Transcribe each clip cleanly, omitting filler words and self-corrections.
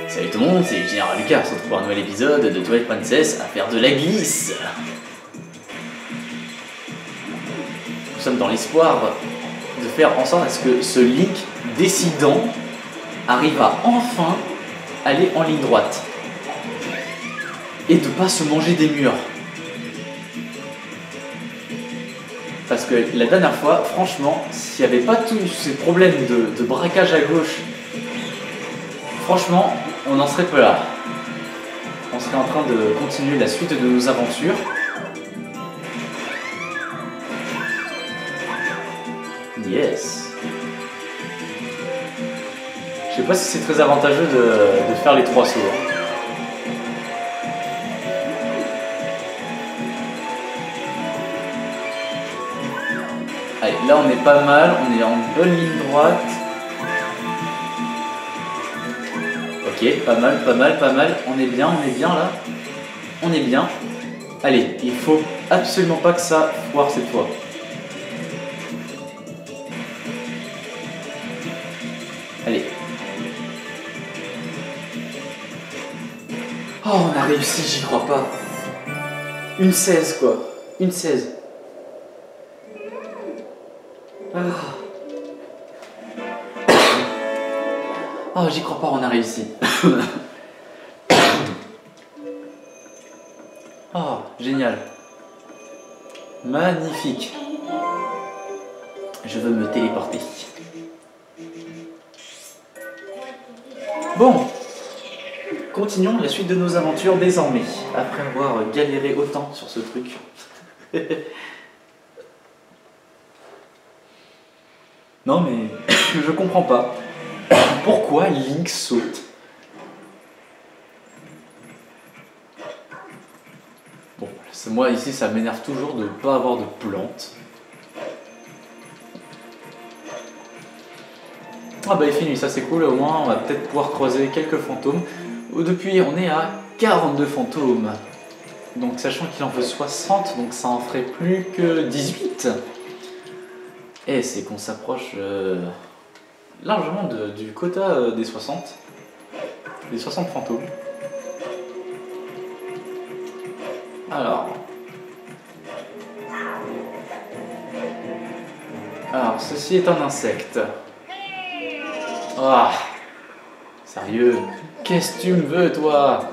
Salut tout le monde, c'est Général Lucas, on se retrouve pour un nouvel épisode de Twilight Princess à faire de la glisse. Nous sommes dans l'espoir de faire en sorte à ce que ce Link décidant arrive à enfin aller en ligne droite et de pas se manger des murs. Parce que la dernière fois, franchement, s'il n'y avait pas tous ces problèmes de braquage à gauche, franchement, on n'en serait pas là. On serait en train de continuer la suite de nos aventures. Yes. Je sais pas si c'est très avantageux de faire les 3 sauts. Allez, là on est pas mal, on est en bonne ligne droite. Ok, pas mal, on est bien là. On est bien. Allez, il faut absolument pas que ça foire cette fois. Allez. Oh, on a réussi, j'y crois pas. Une 16 quoi, une 16. Ah. Oh, j'y crois pas, on a réussi. Oh, génial. Magnifique. Je veux me téléporter. Bon. Continuons la suite de nos aventures désormais. Après avoir galéré autant sur ce truc. Non mais, je comprends pas. Pourquoi Link saute? Bon, moi ici ça m'énerve toujours de ne pas avoir de plantes. Ah bah il finit, ça c'est cool, au moins on va peut-être pouvoir croiser quelques fantômes. Depuis on est à 42 fantômes. Donc sachant qu'il en faut 60, donc ça en ferait plus que 18. Et c'est qu'on s'approche largement du quota des 60. Des 60 fantômes. Alors, ceci est un insecte. Ah, sérieux, qu'est-ce que tu me veux, toi?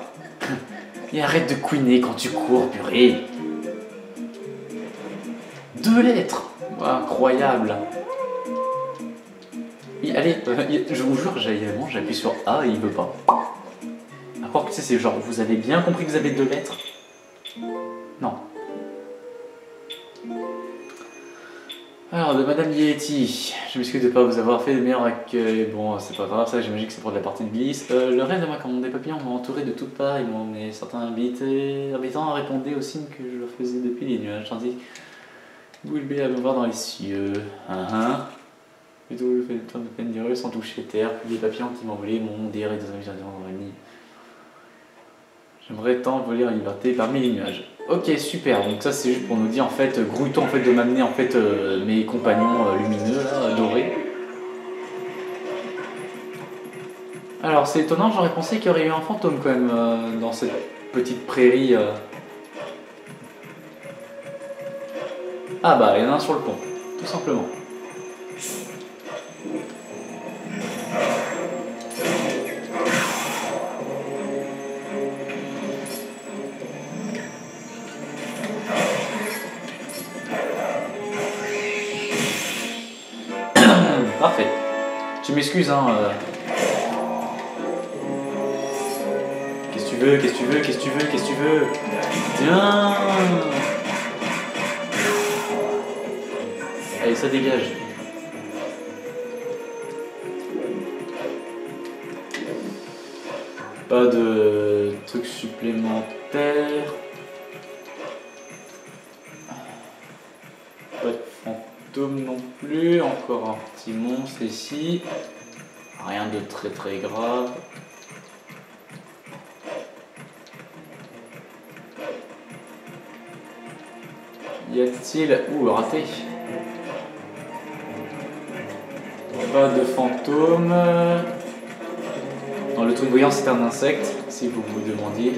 Et arrête de couiner quand tu cours, purée. 2 lettres, incroyable. Et allez, je vous jure, j'appuie sur A et il veut pas. À croire que tu sais, c'est genre, vous avez bien compris que vous avez 2 lettres? Non. Alors, de Madame Yeti, je m'excuse de ne pas vous avoir fait le meilleur accueil. Bon, c'est pas grave, ça j'imagine que c'est pour de la partie de glisse. Le rêve de ma commande des papillons m'ont entouré de toutes parts, ils m'ont emmené. Certains habitants répondaient aux signes que je leur faisais depuis les nuages, tandis que Boulbé à me voir dans les cieux. Plutôt le fait de temps de peine d'heureux sans toucher terre, puis les papillons qui m'envolaient m'ont déré des amis dans la nuit. J'aimerais tant voler en liberté parmi les nuages. Ok, super, donc ça c'est juste pour nous dire en fait, Grouton en fait de m'amener en fait mes compagnons lumineux là, dorés. Alors c'est étonnant, j'aurais pensé qu'il y aurait eu un fantôme quand même dans cette petite prairie. Ah bah il y en a un sur le pont, tout simplement. Parfait. Tu m'excuses, hein. Qu'est-ce que tu veux? Tiens. Allez, ça dégage. Pas de trucs supplémentaires. Pas de fantôme non plus. Encore un petit monstre ici. Rien de très grave. Y a-t-il... Ouh, raté. Pas de fantôme. Dans le le truc brillant c'est un insecte, si vous vous le demandiez.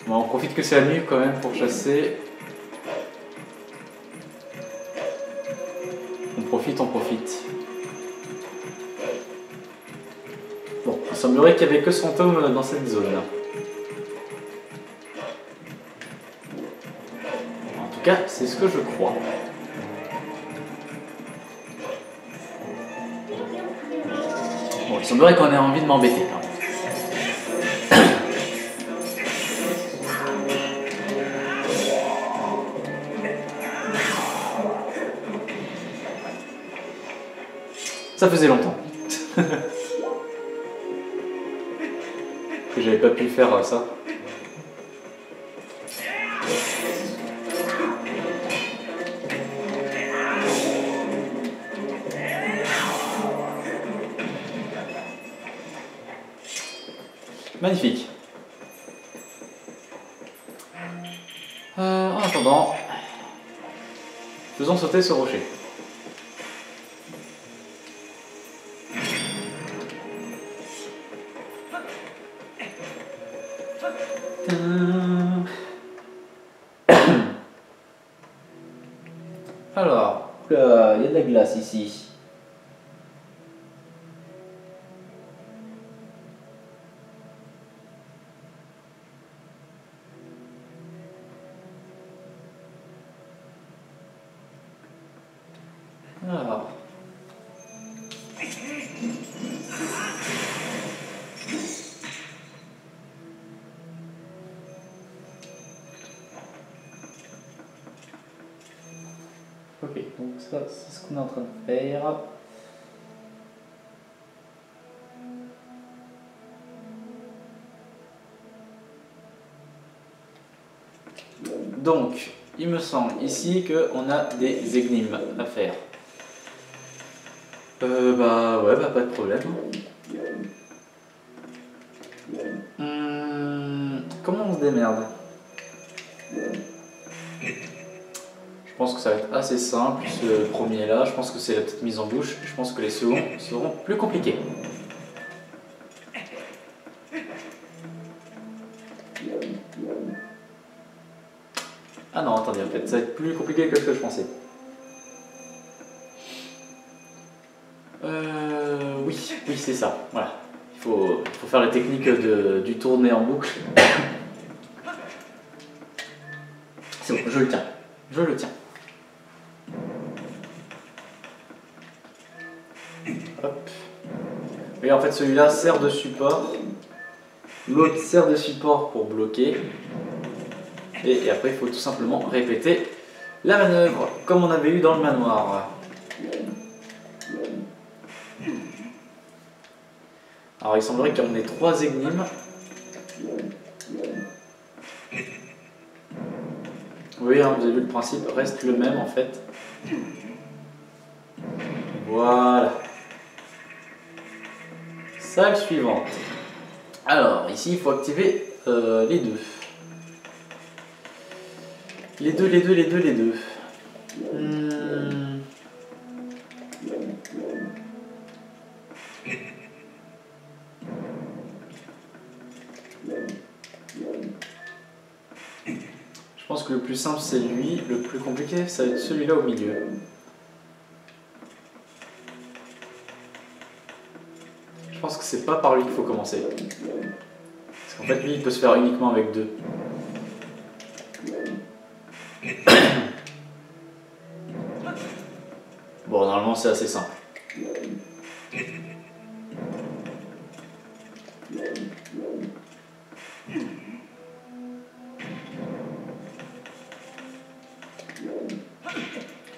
Bon, on profite que c'est la nuit quand même pour chasser. On profite, on profite. Bon, il semblerait qu'il n'y avait que ce fantôme dans cette zone-là. En tout cas, c'est ce que je crois. Bon, il semblerait qu'on ait envie de m'embêter. Ça faisait longtemps que j'avais pas pu faire ça. Magnifique. En attendant, faisons sauter ce rocher. Alors, il y a de la glace ici. Alors. Ok, donc ça, c'est ce qu'on est en train de faire. Donc, il me semble ici qu'on a des énigmes à faire. Bah ouais, bah pas de problème. Comment on se démerde? Je pense que ça va être assez simple, ce premier là. Je pense que c'est la petite mise en bouche. Je pense que les seconds seront plus compliqués. Ah non, attendez, en fait, ça va être plus compliqué que ce que je pensais. Oui, c'est ça. Voilà. Il faut faire la technique du tourner en boucle. C'est bon, je le tiens. Je le tiens. Hop. Et en fait, celui-là sert de support. L'autre sert de support pour bloquer. Et après, il faut tout simplement répéter la manœuvre, comme on avait eu dans le manoir. Alors, il semblerait qu'on ait 3 énigmes. Oui, hein, vous avez vu, le principe reste le même en fait. Voilà. Salle suivante. Alors, ici, il faut activer les deux. Les deux. Je pense que le plus simple c'est lui, le plus compliqué ça va être celui-là au milieu. Je pense que c'est pas par lui qu'il faut commencer. Parce qu'en fait lui il peut se faire uniquement avec 2. Bon, normalement c'est assez simple.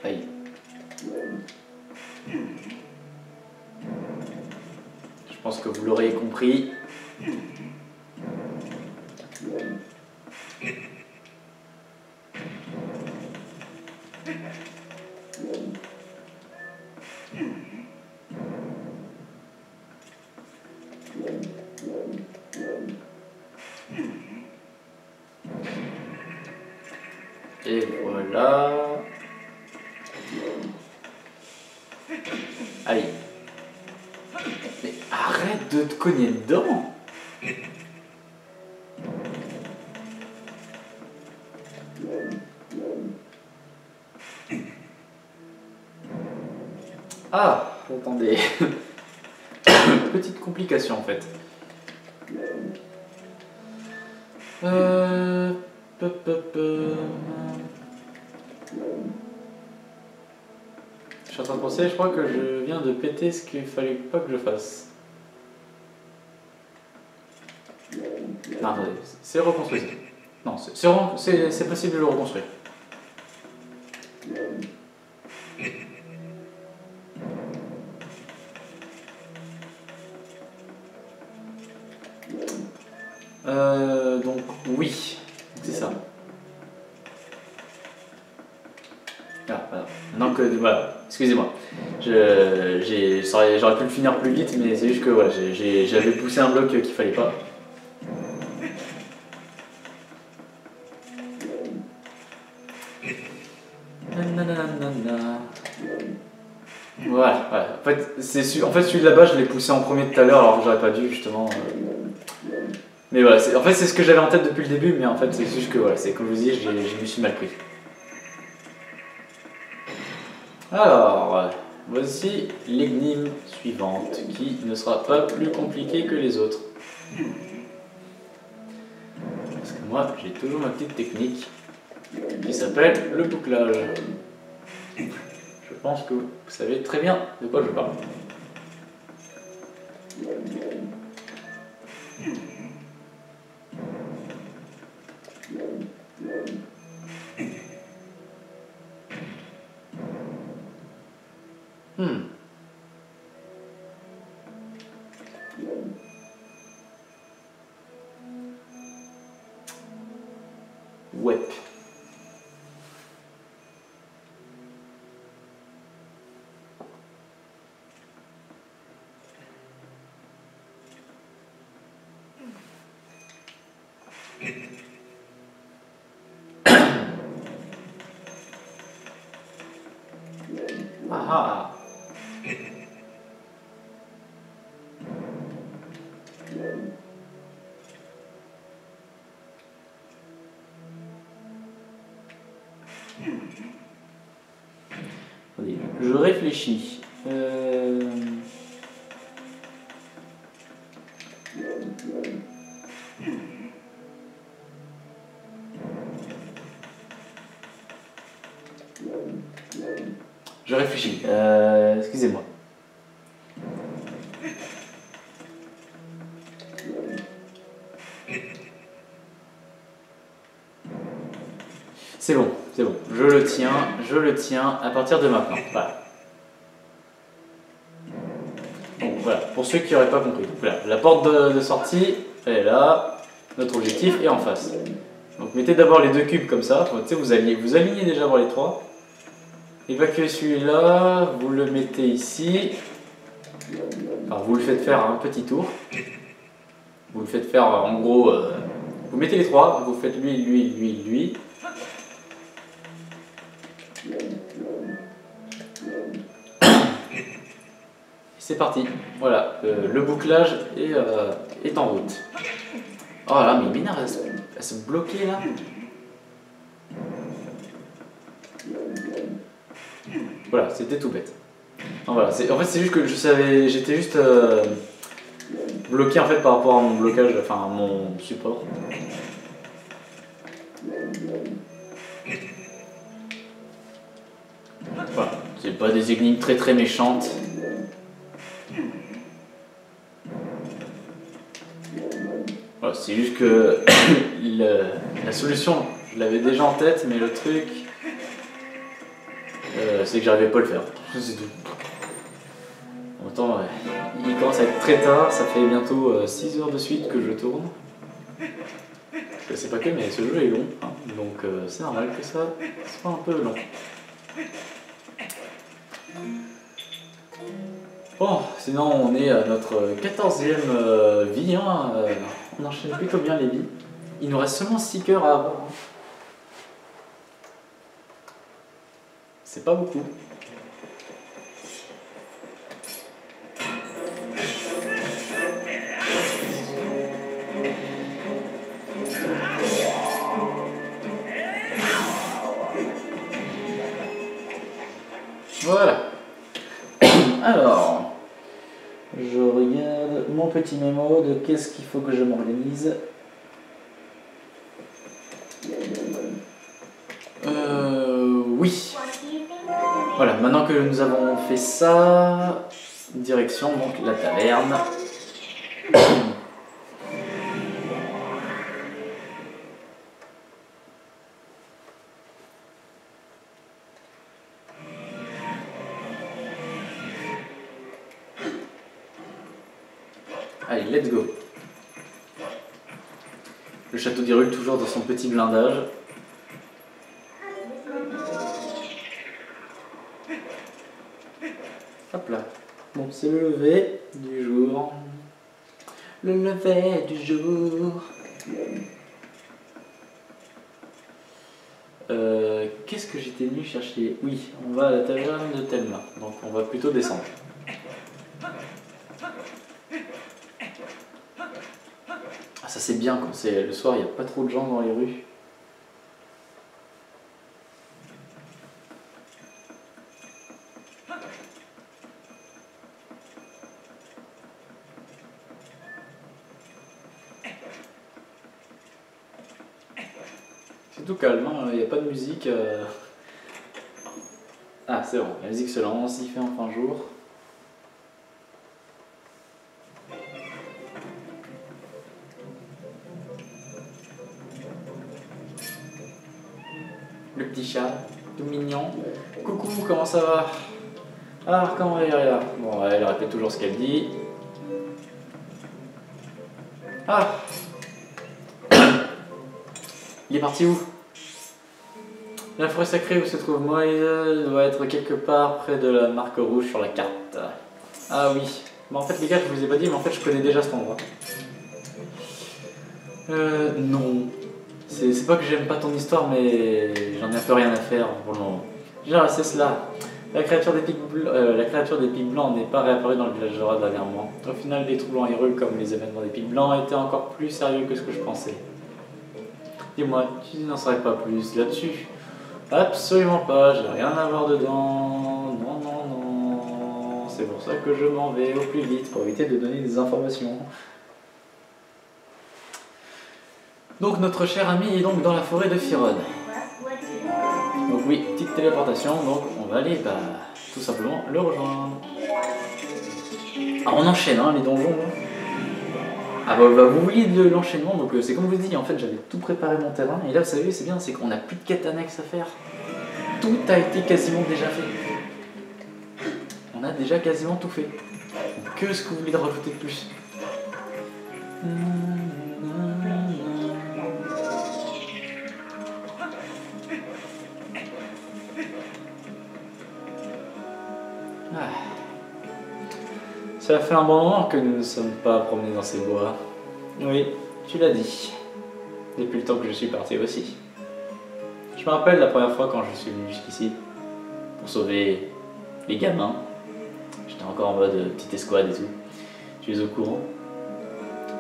Aïe. Je pense que vous l'aurez compris. Et voilà. Allez. de te cogner dedans. Ah, attendez. Petite complication en fait. Pop, pop, Je suis en train de penser, je crois que je viens de péter ce qu'il fallait pas que je fasse. Non, attendez, c'est reconstruit. Non, c'est possible de le reconstruire. Donc oui, c'est ça. Ah, voilà. Maintenant que voilà, excusez-moi. J'aurais pu le finir plus vite, mais c'est juste que voilà, j'avais poussé un bloc qu'il fallait pas. Voilà, voilà. En fait, celui de là-bas, je l'ai poussé en premier tout à l'heure, alors que j'aurais pas dû justement. Mais voilà, en fait, c'est ce que j'avais en tête depuis le début, mais en fait, c'est juste que voilà, c'est comme je vous dis, je me suis mal pris. Alors, voici l'énigme suivante, qui ne sera pas plus compliquée que les autres. Parce que moi, j'ai toujours ma petite technique qui s'appelle le bouclage. Je pense que vous savez très bien de quoi je parle. Ouais. Ah. Attendez, je réfléchis. Je réfléchis. Excusez-moi. C'est bon, c'est bon. Je le tiens à partir de maintenant. Voilà. Donc voilà, pour ceux qui n'auraient pas compris. Voilà, la porte de sortie, elle est là. Notre objectif est en face. Donc mettez d'abord les deux cubes comme ça. Tu sais, vous alignez déjà voir les trois. Évacuez celui-là, vous le mettez ici. Alors vous le faites faire un petit tour. Vous le faites faire en gros. Vous mettez les trois, vous faites lui, lui, lui, lui. C'est parti, voilà, le bouclage est en route. Oh là, mais Mina, elle se bloquer là. Voilà, c'était tout bête. Non, voilà, en fait, c'est juste que j'étais juste bloqué en fait par rapport à mon blocage, enfin à mon support. Voilà, c'est pas des énigmes très méchantes. Voilà, c'est juste que la solution, je l'avais déjà en tête, mais le truc, c'est que j'arrivais pas à le faire. C'est tout. En même temps, il commence à être très tard, ça fait bientôt 6 heures de suite que je tourne. Je sais pas que, mais ce jeu est long, hein, donc c'est normal que ça soit un peu long. Bon, sinon on est à notre 14e vie, hein, on enchaîne plutôt bien les vies. Il nous reste seulement 6 cœurs à avoir. C'est pas beaucoup. Je regarde mon petit mémo de qu'est-ce qu'il faut que je m'organise. Oui. Voilà, maintenant que nous avons fait ça, direction donc la taverne. Allez, let's go. Le château d'Hyrule toujours dans son petit blindage. Hop là. Bon, c'est le lever du jour. Le lever du jour. Qu'est-ce que j'étais venu chercher? Oui, on va à la taverne de Telma. Donc on va plutôt descendre. Ah, ça c'est bien quand c'est le soir, il n'y a pas trop de gens dans les rues. C'est tout calme, hein, il n'y a pas de musique. Ah, c'est bon, la musique se lance, il fait enfin jour. Le petit chat, tout mignon. Coucou, comment ça va? Ah, comment va Iria? Bon, elle répète toujours ce qu'elle dit. Ah! Il est parti où? La forêt sacrée où se trouve Moïse doit être quelque part près de la marque rouge sur la carte. Ah oui. Bon, en fait les gars, je vous ai pas dit, mais en fait je connais déjà cet endroit. Non. C'est pas que j'aime pas ton histoire, mais j'en ai un peu rien à faire pour le moment. Genre, c'est cela. La créature des pics blancs n'est pas réapparue dans le village de Ra dernièrement. Au final, les troubles en Hyrule, comme les événements des pics blancs, étaient encore plus sérieux que ce que je pensais. Dis-moi, tu n'en saurais pas plus là-dessus? Absolument pas, j'ai rien à voir dedans. Non, non, non. C'est pour ça que je m'en vais au plus vite pour éviter de donner des informations. Donc notre cher ami est donc dans la forêt de Firone. Donc oui, petite téléportation, donc on va aller tout simplement le rejoindre. Ah, on enchaîne hein, les donjons. Ah bah, vous voyez de l'enchaînement, donc c'est comme je vous dis, en fait j'avais tout préparé mon terrain, et là vous savez c'est bien, c'est qu'on n'a plus de quêtes annexes à faire. Tout a été quasiment déjà fait. On a déjà quasiment tout fait. Donc, que ce que vous voulez de rajouter de plus? Ah. Ça fait un bon moment que nous ne sommes pas promenés dans ces bois. Oui, tu l'as dit. Depuis le temps que je suis parti aussi. Je me rappelle la première fois quand je suis venu jusqu'ici pour sauver les gamins. J'étais encore en mode petite escouade et tout. Tu es au courant?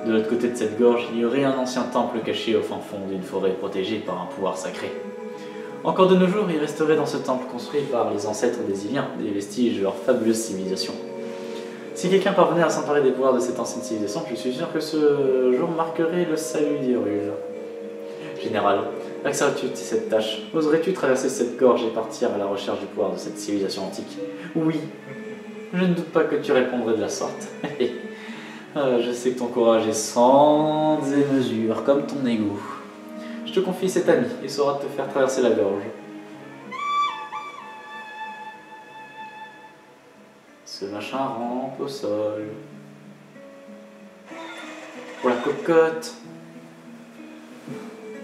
De l'autre côté de cette gorge, il y aurait un ancien temple caché au fin fond d'une forêt protégée par un pouvoir sacré. Encore de nos jours, il resterait dans ce temple construit par les ancêtres des Iliens des vestiges de leur fabuleuse civilisation. Si quelqu'un parvenait à s'emparer des pouvoirs de cette ancienne civilisation, je suis sûr que ce jour marquerait le salut d'Hyrule. Général, accepterais-tu cette tâche? Oserais-tu traverser cette gorge et partir à la recherche du pouvoir de cette civilisation antique? Oui, je ne doute pas que tu répondrais de la sorte. Je sais que ton courage est sans démesure, comme ton ego. Je te confie cet ami, il saura te faire traverser la gorge. Ce machin rampe au sol. Pour la cocotte.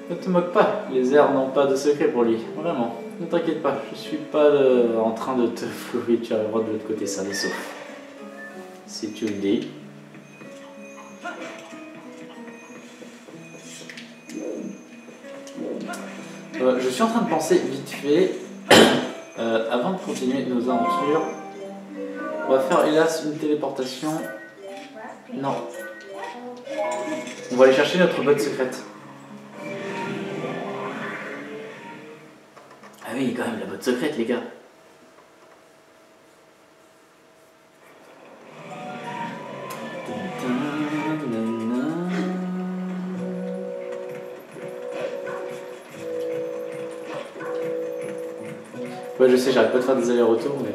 Ne te moque pas, les airs n'ont pas de secret pour lui, vraiment. Ne t'inquiète pas, je suis pas en train de te flouer, tu arriveras de l'autre côté sain et sauf. Si tu le dis. Je suis en train de penser vite fait, avant de continuer nos aventures, on va faire hélas une téléportation. Non. On va aller chercher notre botte secrète. Ah oui, quand même, la botte secrète, les gars. Ouais, je sais, j'arrête pas de faire des allers-retours, mais...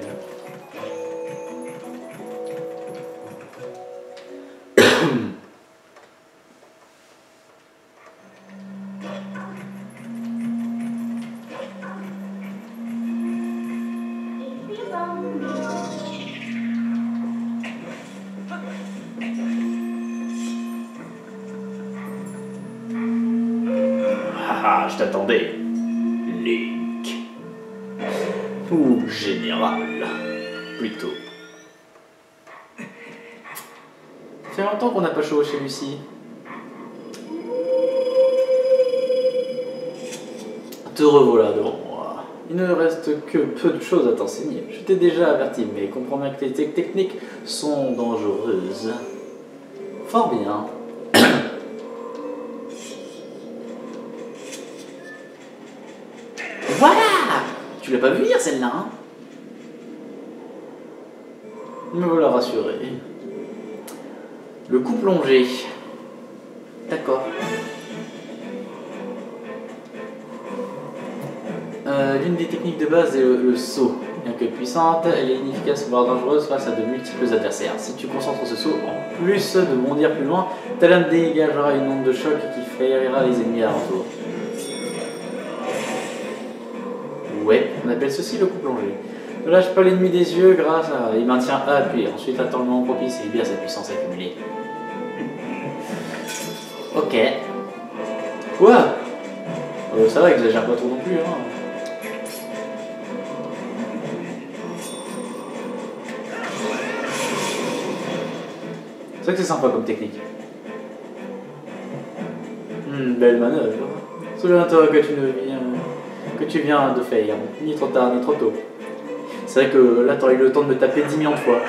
Haha, je t'attendais. Link. Ou général. Plutôt. Ça fait longtemps qu'on n'a pas chevauché Lucie. Te revoilà devant moi. Il ne reste que peu de choses à t'enseigner. Je t'ai déjà averti, mais comprends bien que les techniques sont dangereuses. Fort bien. Voilà! Tu l'as pas vu hier celle-là, hein? Me voilà rassuré. Le coup plongé. D'accord. L'une des techniques de base est le saut. Bien que puissante, elle est inefficace voire dangereuse face à de multiples adversaires. Si tu concentres ce saut, en plus de bondir plus loin, ta lame dégagera une onde de choc qui ferira les ennemis alentour. Ouais, on appelle ceci le coup plongé. Ne lâche pas l'ennemi des yeux grâce à... Il maintient A appuyé, ensuite attend le moment propice et libère sa puissance accumulée. Ok. Quoi? Ça va, exagère pas trop non plus, hein. C'est vrai que c'est sympa comme technique. Belle manœuvre. Souviens-toi que tu viens de faire, ni trop tard ni trop tôt. C'est vrai que là t'aurais eu le temps de me taper 10 millions de fois.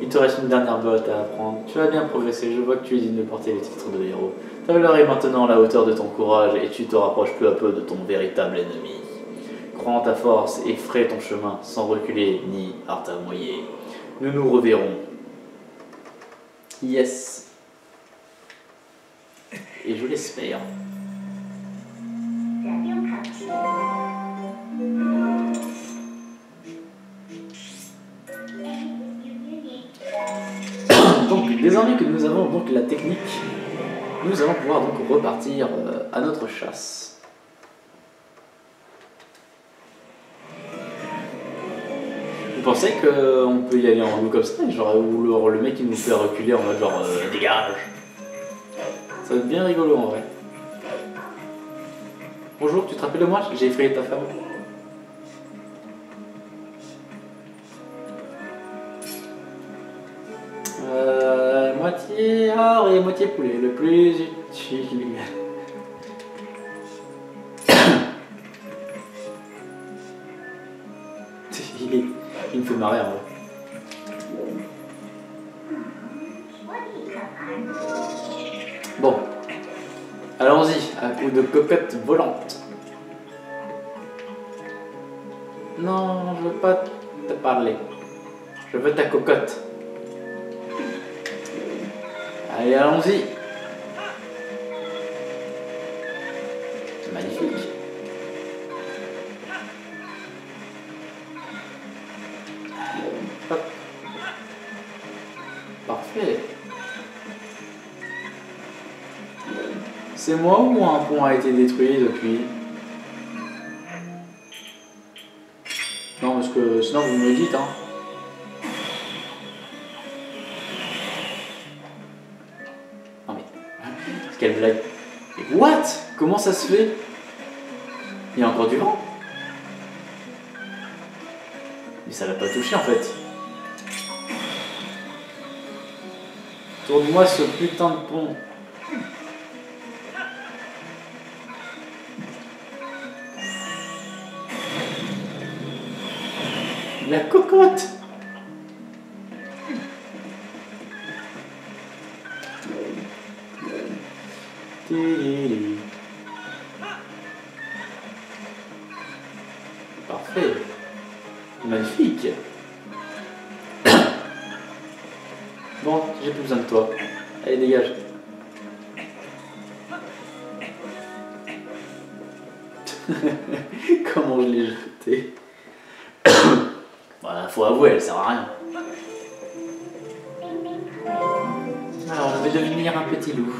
Il te reste une dernière botte à apprendre. Tu as bien progressé, je vois que tu es digne de porter les titres de héros. Ta valeur est maintenant à la hauteur de ton courage et tu te rapproches peu à peu de ton véritable ennemi. Crois en ta force et ferai ton chemin sans reculer ni artamoyer. Nous nous reverrons. Yes. Et je l'espère. Donc, désormais que nous avons donc la technique, nous allons pouvoir donc repartir à notre chasse. Vous pensez qu'on peut y aller en loup comme ça, genre, ou le mec il nous fait reculer en mode genre dégage. Ça va être bien rigolo en vrai. Bonjour, tu te rappelles de moi? J'ai effrayé ta femme. Moitié or et moitié poulet, le plus utile. Il me fait marrer en vrai. Bon, allons-y, à coup de cocotte volante. Non, je veux pas te parler. Je veux ta cocotte. Allez, allons-y. Magnifique. Hop. Parfait. C'est moi ou un pont a été détruit depuis? Non, parce que sinon vous me le dites, hein. Non mais... Quelle blague. What? Comment ça se fait? Il y a encore du vent. Mais ça l'a pas touché en fait. Tourne-moi ce putain de pont. La cocotte. parfait. Magnifique. Bon, j'ai plus besoin de toi. Allez, dégage. Comment je l'ai jeté. Voilà, faut avouer, elle sert à rien. Alors, je vais devenir un petit loup.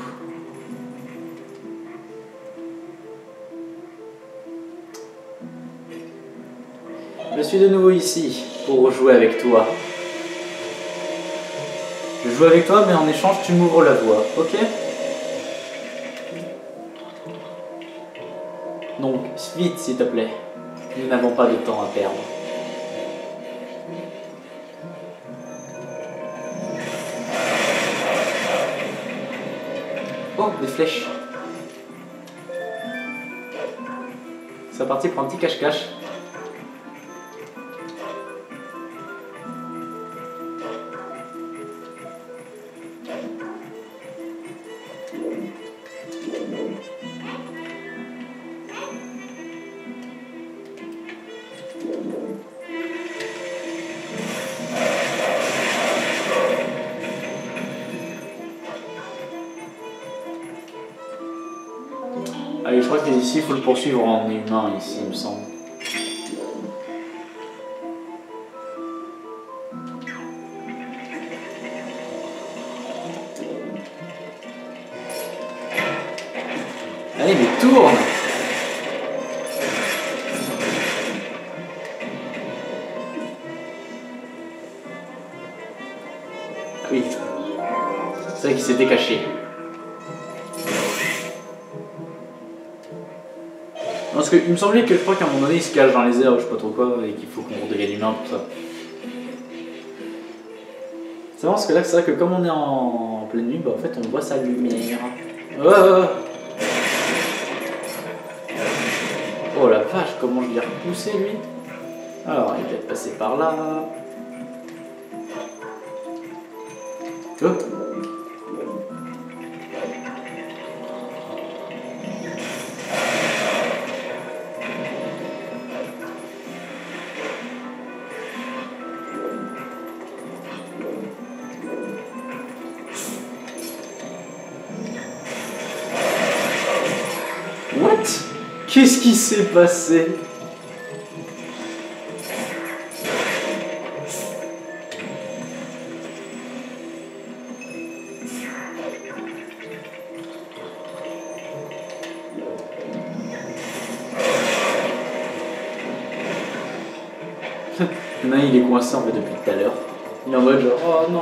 Je suis de nouveau ici pour jouer avec toi. Je joue avec toi, mais en échange, tu m'ouvres la voie, ok? Donc, vite, s'il te plaît. Nous n'avons pas de temps à perdre. Oh, des flèches. C'est parti pour un petit cache-cache. Allez, je crois qu'ici, il faut le poursuivre en humain, ici, il me semble. Allez, mais tourne! Ah oui. C'est vrai qu'il s'était caché. Parce qu'il me semblait que je crois qu'à un moment donné il se cache dans les airs ou je sais pas trop quoi et qu'il faut qu'on redevienne humain pour ça. C'est marrant parce que là c'est vrai que comme on est en pleine nuit, bah en fait on voit sa lumière. Oh la vache, comment je l'ai repoussé lui. Alors il va être passé par là. Oh. What? Qu'est-ce qui s'est passé? Il est coincé en fait depuis tout à l'heure. Il est en mode genre, oh non.